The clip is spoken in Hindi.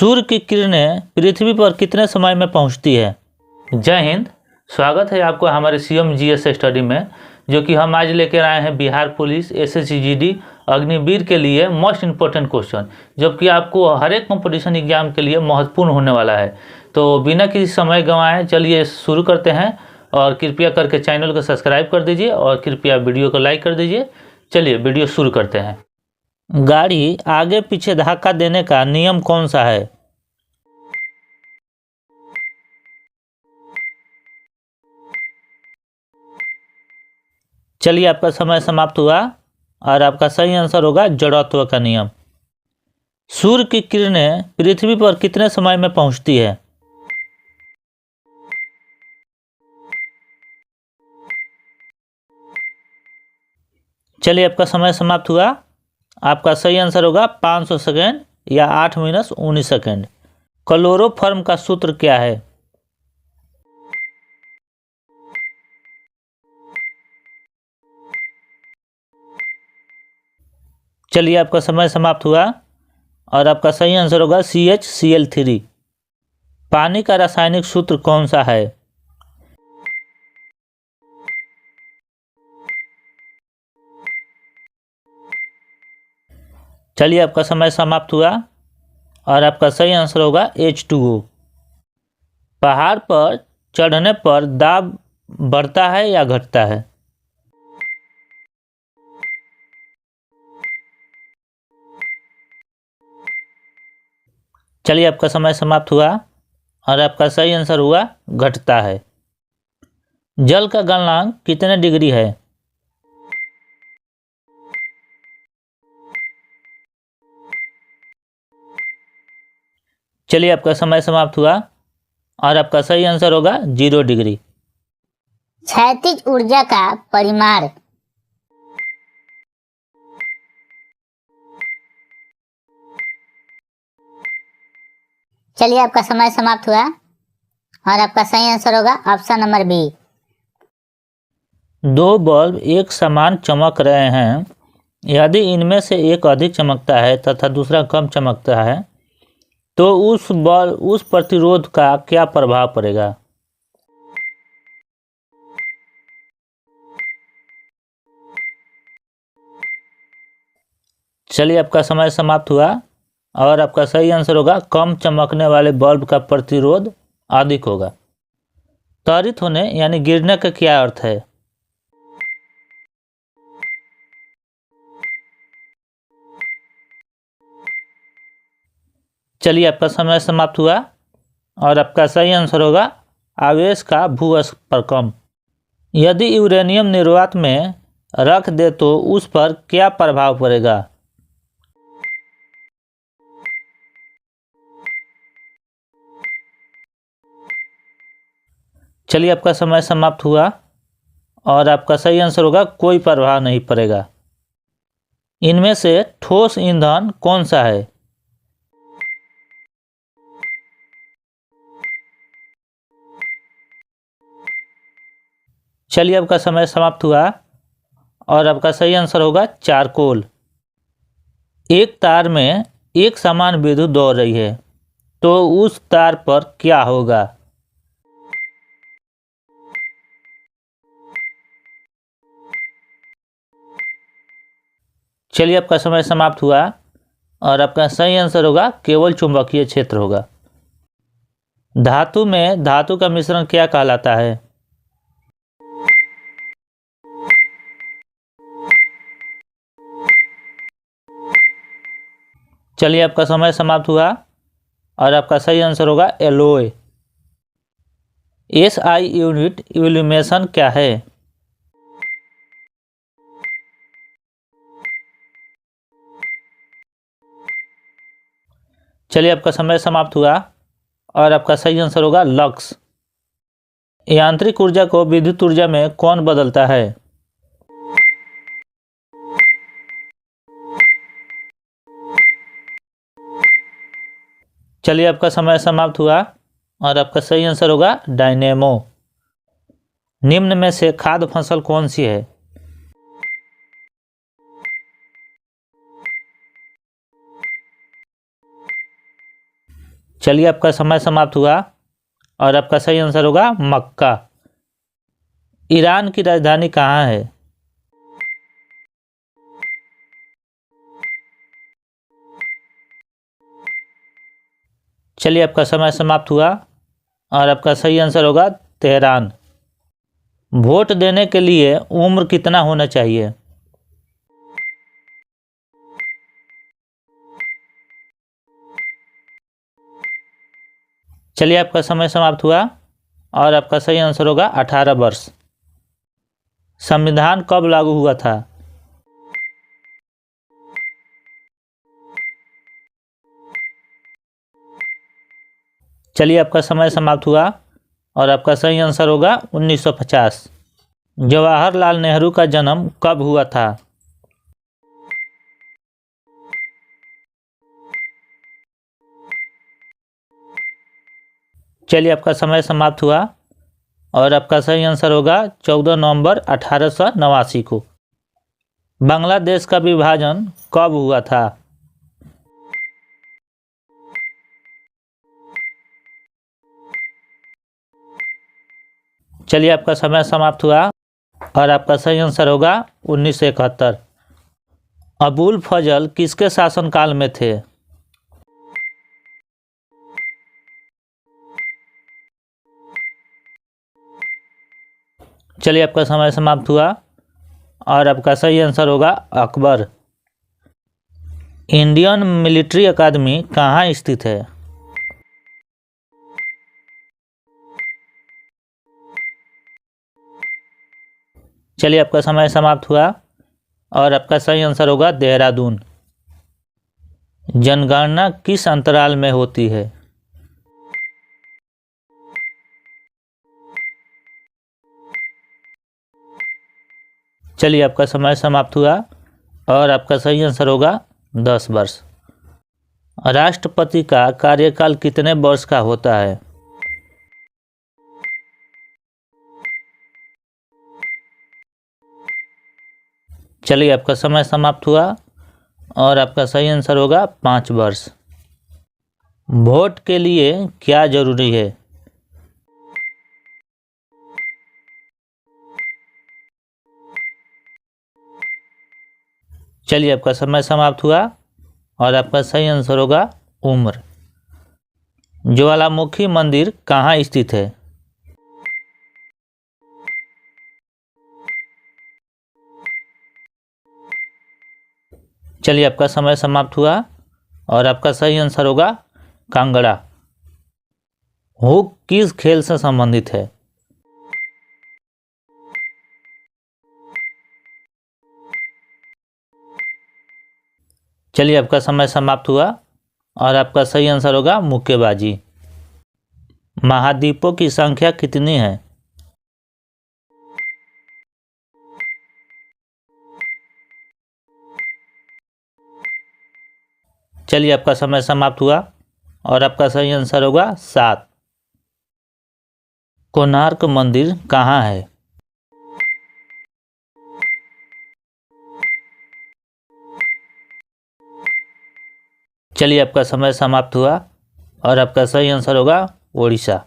सूर्य की किरणें पृथ्वी पर कितने समय में पहुंचती है? जय हिंद। स्वागत है आपको हमारे सीएम जीएस स्टडी में, जो कि हम आज लेकर आए हैं Bihar police SSC GD Agniveer के लिए मोस्ट इम्पोर्टेंट क्वेश्चन, जबकि आपको हर एक कंपटीशन एग्जाम के लिए महत्वपूर्ण होने वाला है। तो बिना किसी समय गंवाए चलिए शुरू करते हैं, और कृपया करके चैनल को सब्सक्राइब कर दीजिए और कृपया वीडियो को लाइक कर दीजिए। चलिए वीडियो शुरू करते हैं। गाड़ी आगे पीछे धक्का देने का नियम कौन सा है? चलिए आपका समय समाप्त हुआ और आपका सही आंसर होगा जड़त्व का नियम। सूर्य की किरणें पृथ्वी पर कितने समय में पहुंचती है? चलिए आपका समय समाप्त हुआ। आपका सही आंसर होगा 500 सेकेंड या 8 मिनट 19 सेकेंड। क्लोरोफॉर्म का सूत्र क्या है? चलिए आपका समय समाप्त हुआ और आपका सही आंसर होगा CHCl3। पानी का रासायनिक सूत्र कौन सा है? चलिए आपका समय समाप्त हुआ और आपका सही आंसर होगा H2O। पहाड़ पर चढ़ने पर दाब बढ़ता है या घटता है? चलिए आपका समय समाप्त हुआ और आपका सही आंसर हुआ घटता है। जल का गलनांक कितने डिग्री है? चलिए आपका समय समाप्त हुआ और आपका सही आंसर होगा 0 डिग्री। क्षैतिज ऊर्जा का परिमाण। चलिए आपका समय समाप्त हुआ और आपका सही आंसर होगा ऑप्शन नंबर बी। 2 बल्ब एक समान चमक रहे हैं। यदि इनमें से एक अधिक चमकता है तथा दूसरा कम चमकता है तो उस प्रतिरोध का क्या प्रभाव पड़ेगा? चलिए आपका समय समाप्त हुआ और आपका सही आंसर होगा कम चमकने वाले बल्ब का प्रतिरोध अधिक होगा। त्वरित होने यानी गिरने का क्या अर्थ है? चलिए आपका समय समाप्त हुआ और आपका सही आंसर होगा आवेश का भूस्पर्कम। यदि यूरेनियम निर्वात में रख दे तो उस पर क्या प्रभाव पड़ेगा? चलिए आपका समय समाप्त हुआ और आपका सही आंसर होगा कोई प्रभाव नहीं पड़ेगा। इनमें से ठोस ईंधन कौन सा है? चलिए आपका समय समाप्त हुआ और आपका सही आंसर होगा चारकोल। एक तार में एक समान विद्युत दौड़ रही है तो उस तार पर क्या होगा? चलिए आपका समय समाप्त हुआ और आपका सही आंसर होगा केवल चुंबकीय क्षेत्र होगा। धातु में धातु का मिश्रण क्या कहलाता है? चलिए आपका समय समाप्त हुआ और आपका सही आंसर होगा एलोय। SI यूनिट इल्यूमिनेशन क्या है? चलिए आपका समय समाप्त हुआ और आपका सही आंसर होगा लक्स। यांत्रिक ऊर्जा को विद्युत ऊर्जा में कौन बदलता है? चलिए आपका समय समाप्त हुआ और आपका सही आंसर होगा डायनेमो। निम्न में से खाद्य फसल कौन सी है? चलिए आपका समय समाप्त हुआ और आपका सही आंसर होगा मक्का। ईरान की राजधानी कहाँ है? चलिए आपका समय समाप्त हुआ और आपका सही आंसर होगा तेहरान। वोट देने के लिए उम्र कितना होना चाहिए? चलिए आपका समय समाप्त हुआ और आपका सही आंसर होगा 18 वर्ष। संविधान कब लागू हुआ था? चलिए आपका समय समाप्त हुआ और आपका सही आंसर होगा 1950। जवाहरलाल नेहरू का जन्म कब हुआ था? चलिए आपका समय समाप्त हुआ और आपका सही आंसर होगा 14 नवंबर 1889 को। बांग्लादेश का विभाजन कब हुआ था? चलिए आपका समय समाप्त हुआ और आपका सही आंसर होगा 1971। अबुल फजल किसके शासनकाल में थे? चलिए आपका समय समाप्त हुआ और आपका सही आंसर होगा अकबर। इंडियन मिलिट्री अकादमी कहाँ स्थित है? चलिए आपका समय समाप्त हुआ और आपका सही आंसर होगा देहरादून। जनगणना किस अंतराल में होती है? चलिए आपका समय समाप्त हुआ और आपका सही आंसर होगा 10 वर्ष। राष्ट्रपति का कार्यकाल कितने वर्ष का होता है? चलिए आपका समय समाप्त हुआ और आपका सही आंसर होगा 5 वर्ष। वोट के लिए क्या जरूरी है? चलिए आपका समय समाप्त हुआ और आपका सही आंसर होगा उम्र। ज्वालामुखी मंदिर कहाँ स्थित है? चलिए आपका समय समाप्त हुआ और आपका सही आंसर होगा कांगड़ा। हुक किस खेल से संबंधित है? चलिए आपका समय समाप्त हुआ और आपका सही आंसर होगा मुक्केबाजी। महाद्वीपों की संख्या कितनी है? चलिए आपका समय समाप्त हुआ और आपका सही आंसर होगा 7। कोणार्क मंदिर कहाँ है? चलिए आपका समय समाप्त हुआ और आपका सही आंसर होगा ओडिशा।